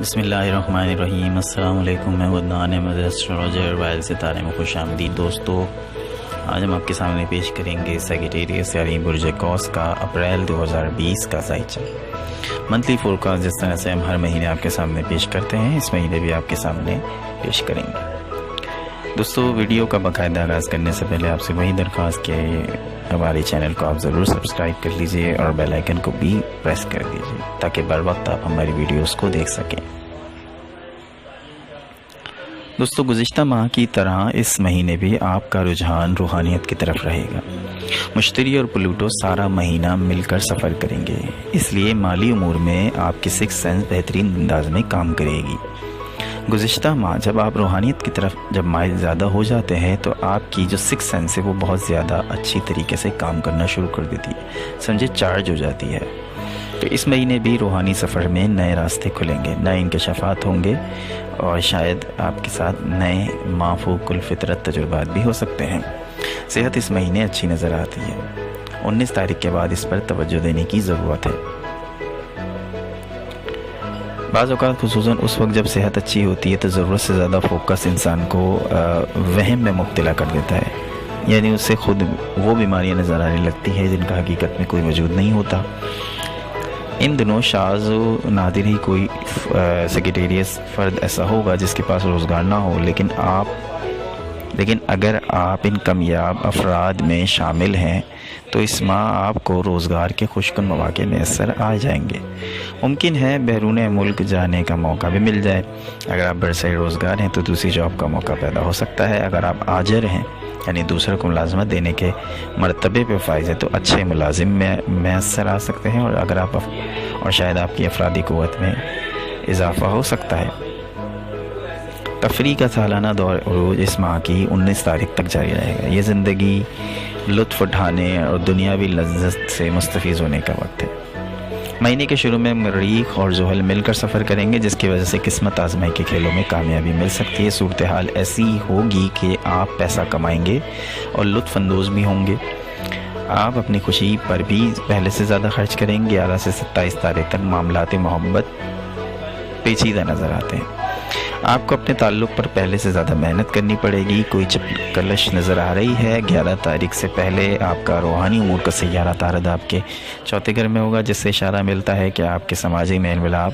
بسم اللہ الرحمن الرحیم۔ السلام علیکم، میں عدنان احمد ایسٹرولوجر وائل ستارے میں خوش آمدید دوستو۔ آج ہم آپ کے سامنے پیش کریں گے سیگیٹیریس یعنی برج قوس کا اپریل 2020 کا ذائچہ منتھلی فورکاسٹ۔ جس طرح سے ہم ہر مہینے آپ کے سامنے پیش کرتے ہیں، اس مہینے بھی آپ کے سامنے پیش کریں گے دوستو۔ ویڈیو کا باقاعدہ آغاز کرنے سے پہلے آپ سے وہی درخواست کہ ہمارے چینل کو آپ ضرور سبسکرائب کر لیجئے اور بیل آئیکن کو بھی پریس کر دیجئے تاکہ بر وقت آپ ہماری ویڈیوز کو دیکھ سکیں دوستو۔ گزشتہ ماہ کی طرح اس مہینے بھی آپ کا رجحان روحانیت کی طرف رہے گا۔ مشتری اور پلوٹو سارا مہینہ مل کر سفر کریں گے، اس لیے مالی امور میں آپ کی سکس سینس بہترین انداز میں کام کرے گی۔ گزشتہ ماہ جب آپ روحانیت کی طرف جب مائل زیادہ ہو جاتے ہیں تو آپ کی جو سکس سینس ہے وہ بہت زیادہ اچھی طریقے سے کام کرنا شروع کر دیتی ہے، سمجھے چارج ہو جاتی ہے۔ تو اس مہینے بھی روحانی سفر میں نئے راستے کھلیں گے، نئے انکشافات ہوں گے اور شاید آپ کے ساتھ نئے مافوق الفطرت تجربات بھی ہو سکتے ہیں۔ صحت اس مہینے اچھی نظر آتی ہے، 19 تاریخ کے بعد اس پر توجہ دینے کی ضرورت ہے۔ بعض اوقات خصوصاً اس وقت جب صحت اچھی ہوتی ہے تو ضرورت سے زیادہ فوکس انسان کو وہم میں مبتلا کر دیتا ہے، یعنی اس سے خود وہ بیماریاں نظر آنے لگتی ہیں جن کا حقیقت میں کوئی وجود نہیں ہوتا۔ ان دنوں شاذ و نادر ہی کوئی سیگیٹیریس فرد ایسا ہوگا جس کے پاس روزگار نہ ہو، لیکن اگر آپ ان کامیاب افراد میں شامل ہیں تو اس ماہ آپ کو روزگار کے خوشکن مواقع میسر آ جائیں گے۔ ممکن ہے بیرون ملک جانے کا موقع بھی مل جائے۔ اگر آپ برسری روزگار ہیں تو دوسری جاب کا موقع پیدا ہو سکتا ہے۔ اگر آپ آجر ہیں یعنی دوسروں کو ملازمت دینے کے مرتبے پہ فائز ہے تو اچھے ملازم میں میسر آ سکتے ہیں، اور شاید آپ کی افرادی قوت میں اضافہ ہو سکتا ہے۔ تفریح کا سالانہ دور عروج اس ماہ کی 19 تاریخ تک جاری رہے گا۔ یہ زندگی لطف اٹھانے اور دنیاوی لذت سے مستفیض ہونے کا وقت ہے۔ مہینے کے شروع میں مریخ اور زحل مل کر سفر کریں گے، جس کی وجہ سے قسمت آزمائی کے کھیلوں میں کامیابی مل سکتی ہے۔ صورتحال ایسی ہوگی کہ آپ پیسہ کمائیں گے اور لطف اندوز بھی ہوں گے۔ آپ اپنی خوشی پر بھی پہلے سے زیادہ خرچ کریں گے۔ 11 سے 27 تاریخ تک معاملات محبت پیچیدہ نظر آتے ہیں۔ آپ کو اپنے تعلق پر پہلے سے زیادہ محنت کرنی پڑے گی۔ کوئی کلش نظر آ رہی ہے۔ 11 تاریخ سے پہلے آپ کا روحانی امور کا سیارہ طارد آپ کے چوتھے گھر میں ہوگا، جس سے اشارہ ملتا ہے کہ آپ کے سماجی میل ملاپ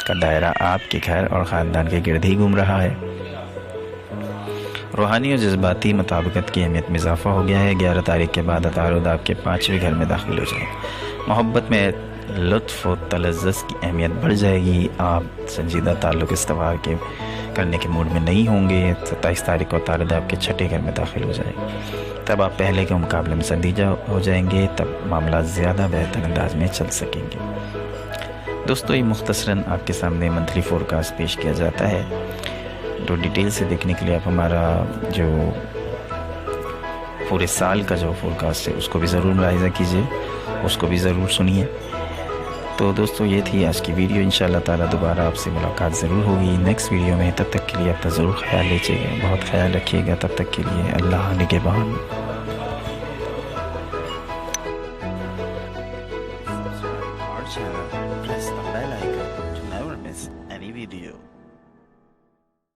کا دائرہ آپ کے گھر اور خاندان کے گرد ہی گھوم رہا ہے۔ روحانی اور جذباتی مطابقت کی اہمیت میں اضافہ ہو گیا ہے۔ 11 تاریخ کے بعد عطارد آپ کے 5ویں گھر میں داخل ہو جائے۔ محبت میں لطف و تلذذ کی اہمیت بڑھ جائے گی۔ آپ سنجیدہ تعلق استوار کرنے کے موڈ میں نہیں ہوں گے۔ 27 تاریخ کو عطارد آپ کے 6 گھر میں داخل ہو جائے، تب آپ پہلے کے مقابلے میں سنجیدہ ہو جائیں گے، تب معاملات زیادہ بہتر انداز میں چل سکیں گے دوستو۔ یہ مختصراً آپ کے سامنے منتھلی فورکاسٹ پیش کیا جاتا ہے۔ تو ڈیٹیل سے دیکھنے کے لیے آپ ہمارا جو پورے سال کا جو فورکاسٹ ہے اس کو بھی ضرور ملاحظہ کیجیے، اس کو بھی ضرور سنیے۔ تو دوستو یہ تھی آج کی ویڈیو۔ انشاءاللہ تعالیٰ دوبارہ آپ سے ملاقات ضرور ہوگی نیکسٹ ویڈیو میں۔ تب تک کے لیے اپنا ضرور خیال لیجیے گا، بہت خیال رکھیے گا۔ تب تک کے لیے اللہ نگہبان۔ Subscribe our channel, press the bell icon to never miss any video.